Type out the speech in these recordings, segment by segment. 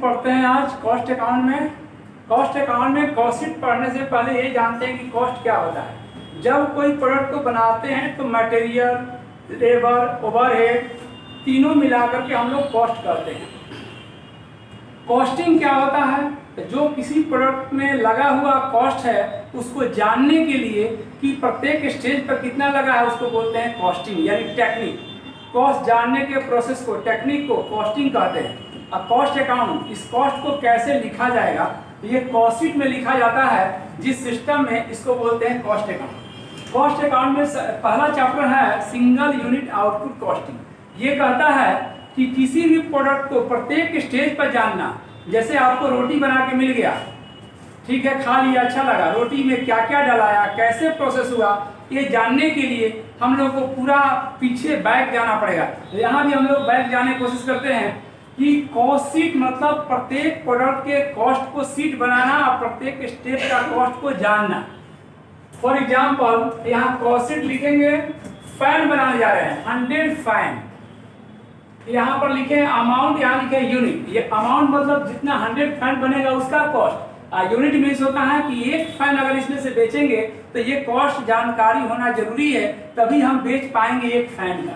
पढ़ते हैं आज कॉस्ट अकाउंट में। कॉस्ट अकाउंट में कॉस्ट शीट पढ़ने से पहले ये जानते हैं कि कॉस्ट क्या होता है। जब कोई प्रोडक्ट को बनाते हैं तो मटेरियल, लेबर, ओवरहेड तीनों मिलाकर के हम लोग कॉस्ट करते हैं। कॉस्टिंग क्या होता है? जो किसी प्रोडक्ट में लगा हुआ कॉस्ट है उसको जानने के लिए कि प्रत्येक स्टेज पर कितना लगा है उसको बोलते हैं कॉस्टिंग, यानी टेक्निक। कॉस्ट जानने के प्रोसेस को, टेक्निक को कॉस्टिंग कहते हैं। अब कॉस्ट अकाउंट, इस कॉस्ट को कैसे लिखा जाएगा? ये कॉस्ट शीट में लिखा जाता है, जिस सिस्टम में इसको बोलते हैं कॉस्ट अकाउंट। कॉस्ट अकाउंट में पहला चैप्टर है सिंगल यूनिट आउटपुट कॉस्टिंग। ये कहता है कि किसी भी प्रोडक्ट को प्रत्येक स्टेज पर जानना। जैसे आपको रोटी बना के मिल गया, ठीक है, खा लिया, अच्छा लगा, रोटी में क्या क्या डलाया, कैसे प्रोसेस हुआ, ये जानने के लिए हम लोग को पूरा पीछे बैक जाना पड़ेगा। यहाँ भी हम लोग बैक जाने की कोशिश करते हैं कि कॉस्ट शीट मतलब प्रत्येक प्रोडक्ट के कॉस्ट को शीट बनाना और प्रत्येक स्टेप का कॉस्ट को जानना। फॉर एग्जाम्पल यहाँ कॉस्ट शीट लिखेंगे, फैन बनाने जा रहे हैं 100 फैन, यहाँ पर लिखे अमाउंट, यहाँ लिखे यूनिट। ये अमाउंट मतलब जितना 100 फैन बनेगा उसका कॉस्ट। यूनिट मीन्स होता है कि एक फैन अगर इसमें से बेचेंगे तो ये कॉस्ट जानकारी होना जरूरी है, तभी हम बेच पाएंगे एक फैन का।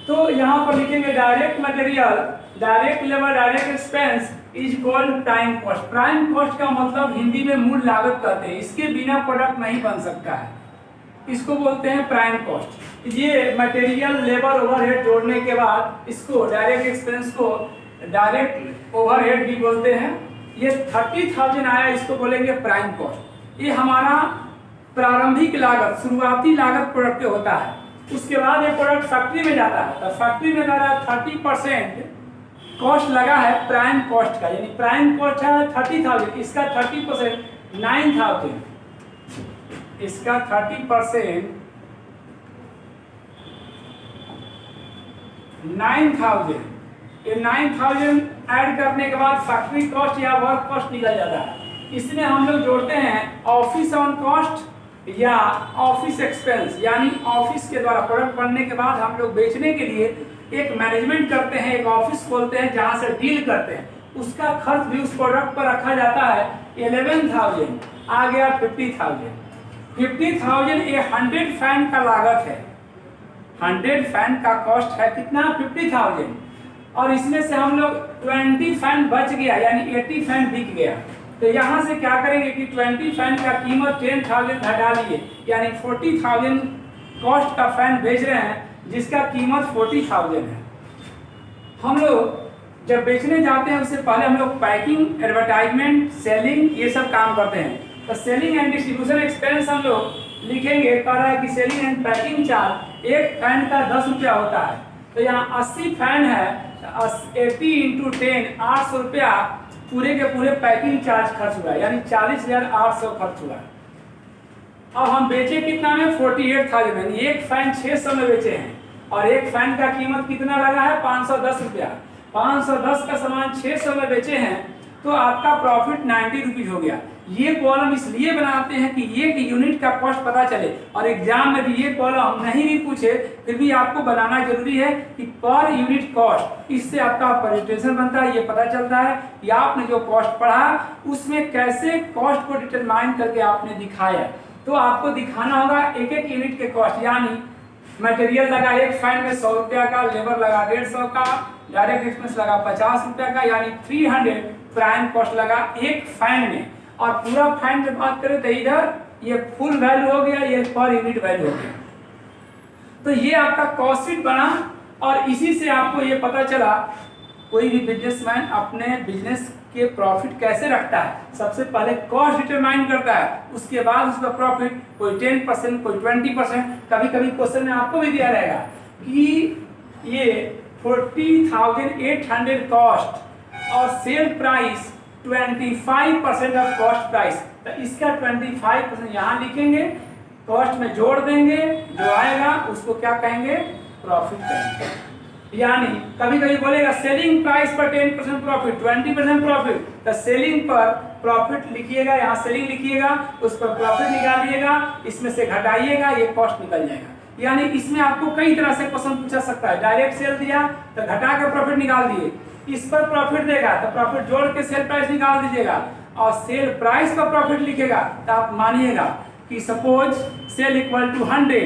तो यहाँ पर लिखेंगे direct material, direct labour, direct expense is equal prime cost. Prime cost का मतलब हिंदी में मूल लागत कहते हैं, इसके बिना प्रोडक्ट नहीं बन सकता है, इसको बोलते हैं प्राइम कॉस्ट। ये मटेरियल, लेबर, ओवरहेड जोड़ने के बाद इसको डायरेक्ट एक्सपेंस को डायरेक्ट ओवरहेड भी बोलते हैं। ये 30,000 आया, इसको बोलेंगे प्राइम कॉस्ट। ये हमारा प्रारंभिक लागत, शुरुआती लागत प्रोडक्ट पे होता है। उसके बाद ये प्रोडक्ट फैक्ट्री में जाता है, तो फैक्ट्री में मेरा 30% कॉस्ट लगा है प्राइम कॉस्ट का, यानी प्राइम कॉस्ट है 30,000, इसका 30% 9,000, इसका 30% 9,000। ये 9,000 ऐड करने के बाद फैक्ट्री कॉस्ट या वर्क कॉस्ट निकल जाता है। इसमें हम लोग जोड़ते हैं ऑफिस ऑन कॉस्ट या ऑफिस एक्सपेंस, यानी ऑफिस के द्वारा प्रोडक्ट बनने के बाद हम लोग बेचने के लिए एक मैनेजमेंट करते हैं, एक ऑफिस खोलते हैं जहां से डील करते हैं, उसका खर्च भी उस प्रोडक्ट पर रखा जाता है। 11,000 आ गया 50,000। 50,000 ये 100 फैन का लागत है, 100 फैन का कॉस्ट है कितना? 50,000। और इसमें से हम लोग 20 फैन बच गया, यानी 80 फैन बिक गया। तो यहाँ से क्या करेंगे कि 20 फैन का कीमत 10,000 घटा लिए, यानी 40,000 कॉस्ट का फैन बेच रहे हैं जिसका कीमत 40,000 है। हम लोग जब बेचने जाते हैं उससे पहले हम लोग पैकिंग, एडवर्टाइजमेंट, सेलिंग ये सब काम करते हैं। तो सेलिंग एंड डिस्ट्रीब्यूशन एक्सपेंस हम लोग लिखेंगे, कह रहा है कि सेलिंग एंड पैकिंग चार्ज एक फैन का 10 रुपया होता है। तो यहाँ 80 फैन है, 80 × 10 800 रुपया पूरे के पूरे पैकिंग चार्ज खर्च हुआ है, यानी 40,800 खर्च हुआ है। अब हम बेचे कितना में? 48,000 में, एक फैन 600 में बेचे हैं और एक फैन का कीमत कितना लगा है? 510 रुपया। 510 का सामान 600 में बेचे हैं तो आपका प्रॉफिट 90 रुपीज हो गया। ये कॉलम इसलिए बनाते हैं कि एक यूनिट का कॉस्ट पता चले, और एग्जाम में भी ये कॉलम नहीं भी पूछे फिर भी आपको बनाना जरूरी है कि पर यूनिट कॉस्ट। इससे आपका प्रेजेंटेशन बनता है, ये पता चलता है कि आपने जो कॉस्ट पढ़ा उसमें कैसे कॉस्ट को डिटरमाइन करके आपने दिखाया। तो आपको दिखाना होगा एक एक यूनिट के कॉस्ट, यानी मटेरियल लगा एक फैन में 100 रुपया का, लेबर लगा 150 का, डायरेक्ट एक्सपेंस लगा 50 रुपया का, यानी 300 प्राइम कॉस्ट लगा एक फैन में। और पूरा फैन जब बात करें तो इधर ये फुल वैल्यू हो गया, ये पर यूनिट वैल्यू हो गया। तो ये आपका कॉस्ट शीट बना और इसी से आपको ये पता चला कोई भी बिजनेसमैन अपने बिजनेस के प्रॉफिट कैसे रखता है। सबसे पहले कॉस्ट डिटरमाइन करता है, उसके बाद उसका प्रॉफिट कोई 10%, कोई 20%, कभी कभी क्वेश्चन में आपको भी दिया रहेगा कि ये 40,800 कॉस्ट और sale price 25% of cost price, तो इसका 25% यहाँ लिखेंगे, कॉस्ट में जोड़ देंगे, जो आएगा उसको क्या कहेंगे? प्रॉफिट कहेंगे। यानी कभी कभी बोलेगा सेलिंग प्राइस पर 10% प्रॉफिट, 20% प्रॉफिट, तो सेलिंग पर प्रॉफिट लिखिएगा, यहाँ सेलिंग लिखिएगा, उस पर प्रॉफिट निकालिएगा, इसमें से घटाइएगा, ये कॉस्ट निकल जाएगा। यानी इसमें आपको कई तरह से क्वेश्चन पूछा सकता है। डायरेक्ट सेल दिया तो घटा के प्रॉफिट निकाल दिए, इस पर प्रॉफिट देगा तो प्रॉफिट जोड़ के सेल प्राइस निकाल दीजिएगा और सेल प्राइस का प्रॉफिट लिखेगा तो आप मानिएगा कि सपोज सेल इक्वल टू 100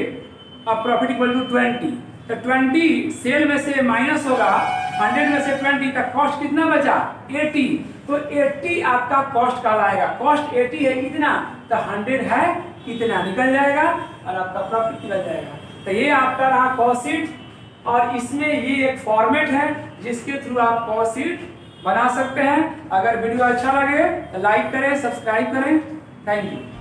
और प्रॉफिट इक्वल टू 20, तो 20 सेल में से माइनस होगा 100 में से 20 तक कॉस्ट कितना बचा 80, तो 80 आपका कॉस्ट कहलाएगा। कॉस्ट 80 है कितना, तो 100 है कितना निकल जाएगा और आपका प्रॉफिट निकल जाएगा। तो ये आपका रहा कॉस्ट शीट और इसमें ये एक फॉर्मेट है जिसके थ्रू आप कॉस्ट शीट बना सकते हैं। अगर वीडियो अच्छा लगे तो लाइक करें, सब्सक्राइब करें। Thank you.